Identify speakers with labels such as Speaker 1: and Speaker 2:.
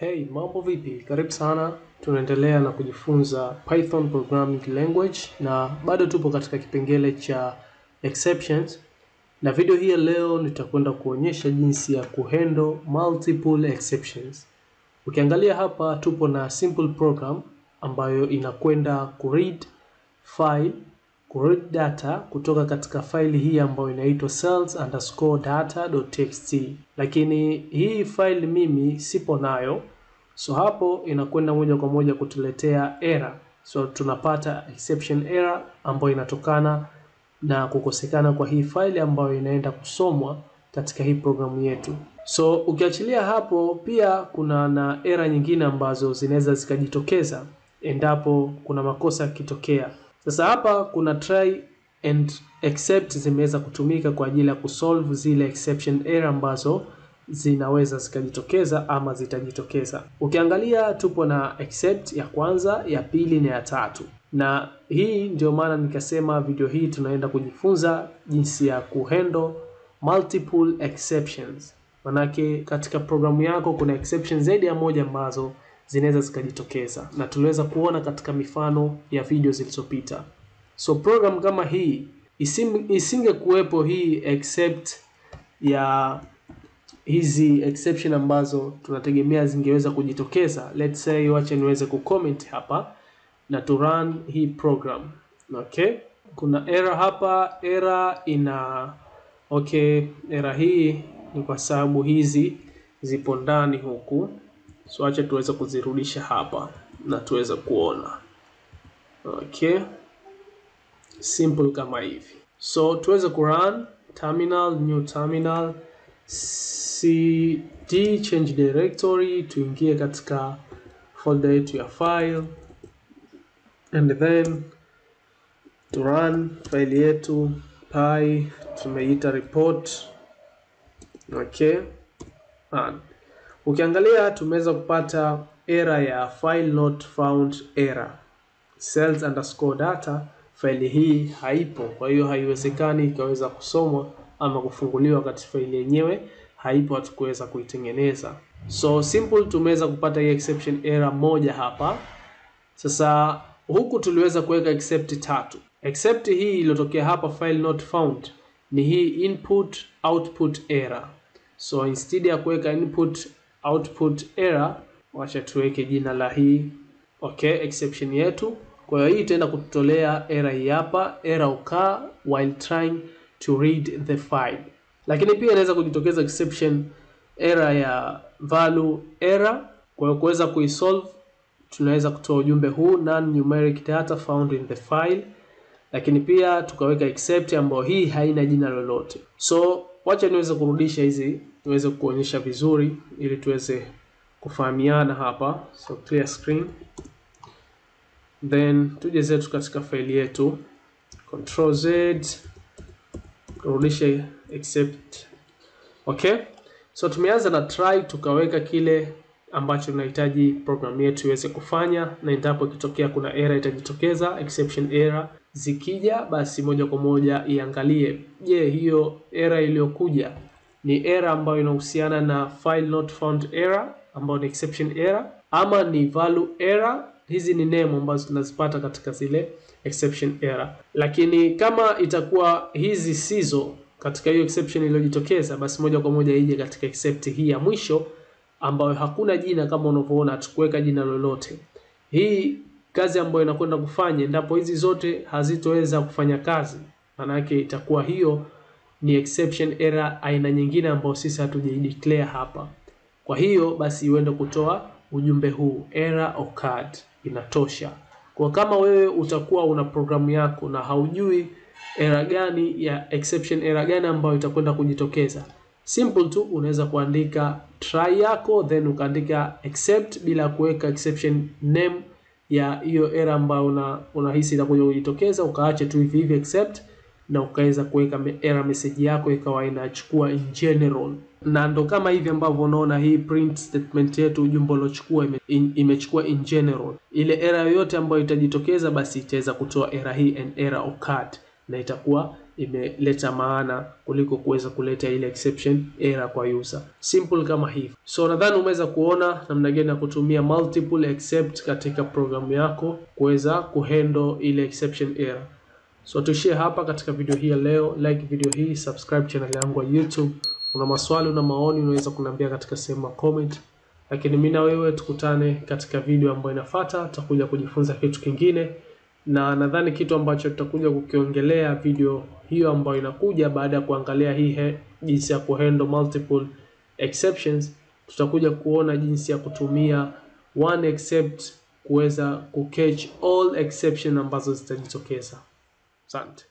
Speaker 1: Hey, mambo vipi? Karibu sana. Tunaendelea na kujifunza Python programming language na bado tupo katika kipengele cha exceptions. Na video hii leo nitakwenda kuonyesha jinsi ya kuhandle multiple exceptions. Ukiangalia hapa tupo na simple program ambayo inakwenda kuread file, kuread data kutoka katika file hii ambayo inaitwa cells_data.txt. Lakini hii file mimi sipo nayo. So hapo inakwenda moja kwa moja kutuletea error. So tunapata exception error ambayo inatokana na kukosekana kwa hii file ambayo inaenda kusomwa katika hii programu yetu. So ukiachilia hapo pia kuna na error nyingine ambazo zinaweza zikajitokeza endapo kuna makosa yakitokea. Sasa hapa kuna try and except zimeweza kutumika kwa ajili ya kusolve zile exception error ambazo zinaweza zikajitokeza ama zitajitokeza. Ukiangalia tupo na except ya kwanza, ya pili na ya tatu. Na hii ndio maana nikasema video hii tunaenda kujifunza jinsi ya kuhandle multiple exceptions. Manake katika programu yako kuna exceptions zaidi ya moja ambazo zinaweza zikajitokeza. Na tuliweza kuona katika mifano ya video zilizopita. So program kama hii isinge kuwepo hii except ya hizi exception ambazo tunategemea zingeweza kujitokeza. Let's say wacha niweze kucomment hapa na to run hii program. Okay? Kuna error hapa, error error hii ni kwa sababu hizi zipo ndani huku. So acha tuweze kuzirudisha hapa na tuweze kuona. Okay? Simple kama hivi. So tuweze kurun terminal, new terminal, cd change directory, tuingie katika folder yetu ya file, and then to run file yetu py, tumeita report. Okay, ukiangalia tumeweza kupata error ya file not found error, cells_data. File hii haipo, kwa hiyo haiwezekani ikaweza kusomwa ama kufunguliwa wakati file yenyewe haipo, hatukuweza kuitengeneza. So simple, tumeweza kupata hii exception error moja hapa. Sasa huku tuliweza kuweka except tatu. Except hii iliyotokea hapa file not found ni hii input output error. So instead ya kuweka input output error, wacha tuweke jina la hii exception yetu. Kwa hiyo hii itaenda kututolea error hii hapa, error occur while trying to read the file. Lakini pia inaweza kujitokeza exception error ya ValueError. Kwa hiyo kuweza kuisolve tunaweza kutoa ujumbe huu, none numeric data found in the file. Lakini pia tukaweka except ambayo hii haina jina lolote. So wacha niweze kurudisha hizi niweze kuonyesha vizuri ili tuweze kufahamiana hapa. So clear screen. Then tuje zetu katika file yetu, Ctrl Z, kurudisha except. Okay, so tumeanza na try, tukaweka kile ambacho tunahitaji program yetu iweze kufanya, na endapo ikitokea kuna error itajitokeza, exception error. Zikija basi moja kwa moja iangalie, je, hiyo error iliyokuja ni error ambayo inahusiana na file not found error ambayo ni exception error, ama ni value error. Hizi ni name ambazo tunazipata katika zile exception error. Lakini kama itakuwa hizi sizo katika hiyo exception iliyojitokeza, basi moja kwa moja ije katika except hii ya mwisho ambayo hakuna jina, kama unavyoona hatukuweka jina lolote. Hii kazi ambayo inakwenda kufanya endapo hizi zote hazitoweza kufanya kazi, maana yake itakuwa hiyo ni exception error aina nyingine ambayo sisi hatujaideclare hapa. Kwa hiyo basi iende kutoa ujumbe huu, error occurred. Inatosha. Kwa kama wewe utakuwa una programu yako na haujui error gani ya exception error gani ambayo itakwenda kujitokeza, simple tu unaweza kuandika try yako then ukaandika except bila kuweka exception name ya hiyo error ambayo unahisi itakuja kujitokeza, ukaache tu hivi hivi except, na ukaweza kuweka error message yako ikawa inachukua in general. Na ndo kama hivi ambavyo unaona hii print statement yetu, ujumbe uliochukua imechukua in general. Ile error yoyote ambayo itajitokeza basi itaweza kutoa error hii, and error occurred, na itakuwa imeleta maana kuliko kuweza kuleta ile exception error kwa user. Simple kama hivi. So nadhani umeweza kuona namna gani ya kutumia multiple except katika programu yako kuweza kuhandle ile exception error. So tuishie hapa katika video hii ya leo. Like video hii, subscribe channel yangu ya YouTube. Una maswali, una maoni, unaweza kuniambia katika sehemu ya comment. Lakini mimi na wewe tukutane katika video ambayo inafuata. Tutakuja kujifunza kitu kingine, na nadhani kitu ambacho tutakuja kukiongelea video hiyo ambayo inakuja baada ya kuangalia hii jinsi ya kuhandle multiple exceptions, tutakuja kuona jinsi ya kutumia one except kuweza kucatch all exception ambazo zitajitokeza. Asante.